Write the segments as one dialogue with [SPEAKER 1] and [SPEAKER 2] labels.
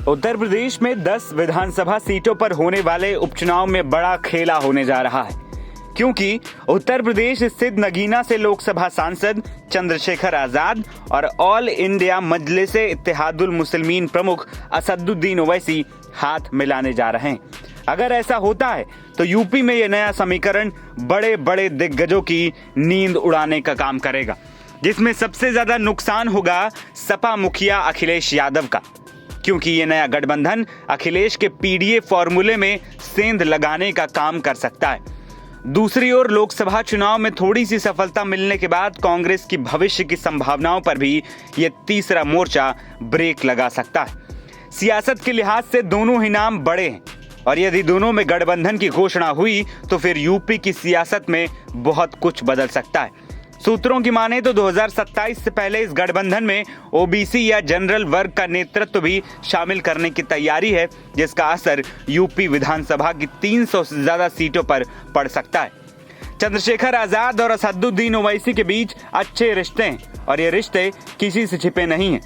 [SPEAKER 1] उत्तर प्रदेश में 10 विधानसभा सीटों पर होने वाले उपचुनाव में बड़ा खेला होने जा रहा है, क्योंकि उत्तर प्रदेश स्थित नगीना से लोकसभा सांसद चंद्रशेखर आजाद और ऑल इंडिया मजलिसे इत्तेहादुल मुस्लिमीन प्रमुख असदुद्दीन ओवैसी हाथ मिलाने जा रहे हैं। अगर ऐसा होता है तो यूपी में यह नया समीकरण बड़े बड़े दिग्गजों की नींद उड़ाने का काम करेगा, जिसमें सबसे ज्यादा नुकसान होगा सपा मुखिया अखिलेश यादव का, क्योंकि ये नया गठबंधन अखिलेश के पीडीए फॉर्मूले में सेंध लगाने का काम कर सकता है। दूसरी ओर लोकसभा चुनाव में थोड़ी सी सफलता मिलने के बाद कांग्रेस की भविष्य की संभावनाओं पर भी ये तीसरा मोर्चा ब्रेक लगा सकता है। सियासत के लिहाज से दोनों ही नाम बड़े हैं और यदि दोनों में गठबंधन की घोषणा हुई तो फिर यूपी की सियासत में बहुत कुछ बदल सकता है। सूत्रों की माने तो 2027 से पहले इस गठबंधन में ओबीसी या जनरल वर्ग का नेतृत्व भी शामिल करने की तैयारी है, जिसका असर यूपी विधानसभा की 300 से ज्यादा सीटों पर पड़ सकता है। चंद्रशेखर आजाद और असदुद्दीन ओवैसी के बीच अच्छे रिश्ते हैं और ये रिश्ते किसी से छिपे नहीं हैं।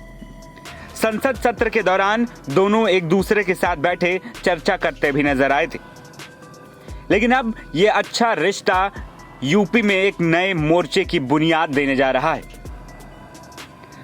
[SPEAKER 1] संसद सत्र के दौरान दोनों एक दूसरे के साथ बैठे चर्चा करते भी नजर आए थे, लेकिन अब ये अच्छा रिश्ता यूपी में एक नए मोर्चे की बुनियाद देने जा रहा है।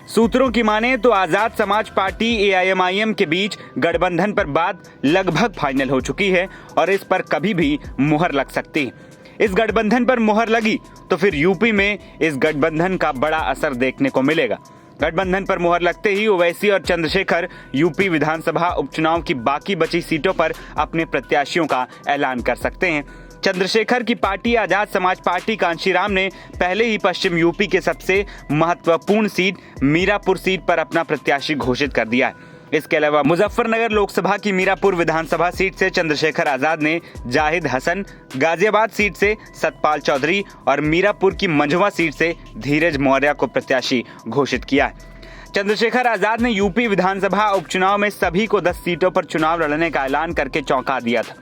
[SPEAKER 1] सूत्रों की माने तो आजाद समाज पार्टी एआईएमआईएम के बीच गठबंधन पर बात लगभग फाइनल हो चुकी है और इस पर कभी भी मुहर लग सकती है। इस गठबंधन पर मुहर लगी तो फिर यूपी में इस गठबंधन का बड़ा असर देखने को मिलेगा। गठबंधन पर मुहर लगते ही ओवैसी और चंद्रशेखर यूपी विधानसभा उपचुनाव की बाकी बची सीटों पर अपने प्रत्याशियों का ऐलान कर सकते हैं। चंद्रशेखर की पार्टी आजाद समाज पार्टी कांशीराम ने पहले ही पश्चिम यूपी के सबसे महत्वपूर्ण सीट मीरापुर सीट पर अपना प्रत्याशी घोषित कर दिया है। इसके अलावा मुजफ्फरनगर लोकसभा की मीरापुर विधानसभा सीट से चंद्रशेखर आजाद ने जाहिद हसन, गाजियाबाद सीट से सतपाल चौधरी और मीरापुर की मंझवा सीट से धीरज मौर्य को प्रत्याशी घोषित किया है। चंद्रशेखर आजाद ने यूपी विधानसभा उपचुनाव में सभी को 10 सीटों पर चुनाव लड़ने का ऐलान करके चौंका दिया था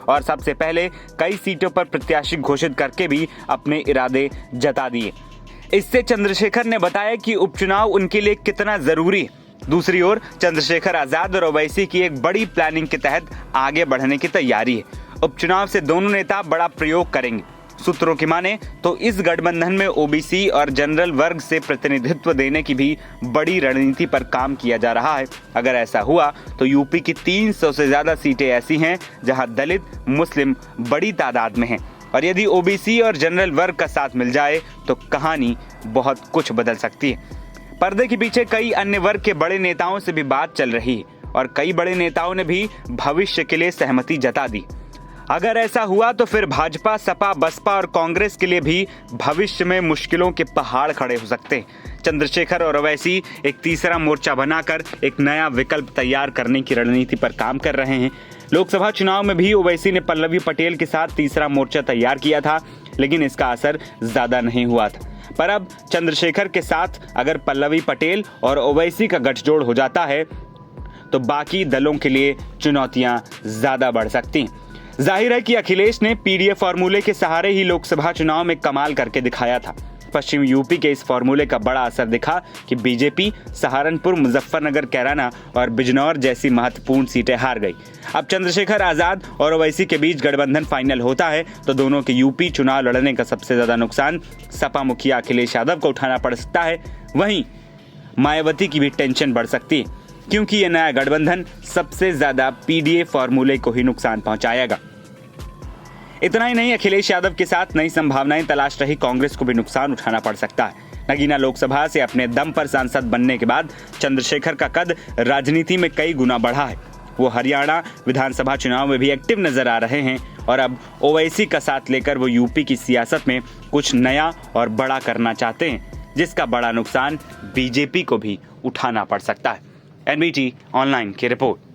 [SPEAKER 1] और सबसे पहले कई सीटों पर प्रत्याशी घोषित करके भी अपने इरादे जता दिए। इससे चंद्रशेखर ने बताया कि उपचुनाव उनके लिए कितना जरूरी है। दूसरी ओर चंद्रशेखर आजाद और ओवैसी की एक बड़ी प्लानिंग के तहत आगे बढ़ने की तैयारी है। उपचुनाव से दोनों नेता बड़ा प्रयोग करेंगे। सूत्रों की माने तो इस गठबंधन में ओबीसी और जनरल वर्ग से प्रतिनिधित्व देने की भी बड़ी रणनीति पर काम किया जा रहा है। अगर ऐसा हुआ तो यूपी की 300 से ज्यादा सीटें ऐसी हैं जहां दलित मुस्लिम बड़ी तादाद में हैं और यदि ओबीसी और जनरल वर्ग का साथ मिल जाए तो कहानी बहुत कुछ बदल सकती है। पर्दे के पीछे कई अन्य वर्ग के बड़े नेताओं से भी बात चल रही है और कई बड़े नेताओं ने भी भविष्य के लिए सहमति जता दी। अगर ऐसा हुआ तो फिर भाजपा, सपा, बसपा और कांग्रेस के लिए भी भविष्य में मुश्किलों के पहाड़ खड़े हो सकते हैं। चंद्रशेखर और ओवैसी एक तीसरा मोर्चा बनाकर एक नया विकल्प तैयार करने की रणनीति पर काम कर रहे हैं। लोकसभा चुनाव में भी ओवैसी ने पल्लवी पटेल के साथ तीसरा मोर्चा तैयार किया था, लेकिन इसका असर ज्यादा नहीं हुआ था। पर अब चंद्रशेखर के साथ अगर पल्लवी पटेल और ओवैसी का गठजोड़ हो जाता है तो बाकी दलों के लिए चुनौतियां ज्यादा बढ़ सकती हैं। जाहिर है कि अखिलेश ने पीडीए फॉर्मूले के सहारे ही लोकसभा चुनाव में कमाल करके दिखाया था। पश्चिम यूपी के इस फॉर्मूले का बड़ा असर दिखा कि बीजेपी सहारनपुर, मुजफ्फरनगर, कैराना और बिजनौर जैसी महत्वपूर्ण सीटें हार गई। अब चंद्रशेखर आजाद और ओवैसी के बीच गठबंधन फाइनल होता है तो दोनों के यूपी चुनाव लड़ने का सबसे ज्यादा नुकसान सपा मुखिया अखिलेश यादव को उठाना पड़ सकता है। वहीं मायावती की भी टेंशन बढ़ सकती है, क्योंकि यह नया गठबंधन सबसे ज्यादा पीडीए फॉर्मूले को ही नुकसान पहुंचाएगा। इतना ही नहीं, अखिलेश यादव के साथ नई संभावनाएं तलाश रही कांग्रेस को भी नुकसान उठाना पड़ सकता है। नगीना लोकसभा से अपने दम पर सांसद बनने के बाद चंद्रशेखर का कद राजनीति में कई गुना बढ़ा है। वो हरियाणा विधानसभा चुनाव में भी एक्टिव नजर आ रहे हैं और अब ओवैसी का साथ लेकर वो यूपी की सियासत में कुछ नया और बड़ा करना चाहते हैं, जिसका बड़ा नुकसान बीजेपी को भी उठाना पड़ सकता है। एनबीटी ऑनलाइन की रिपोर्ट।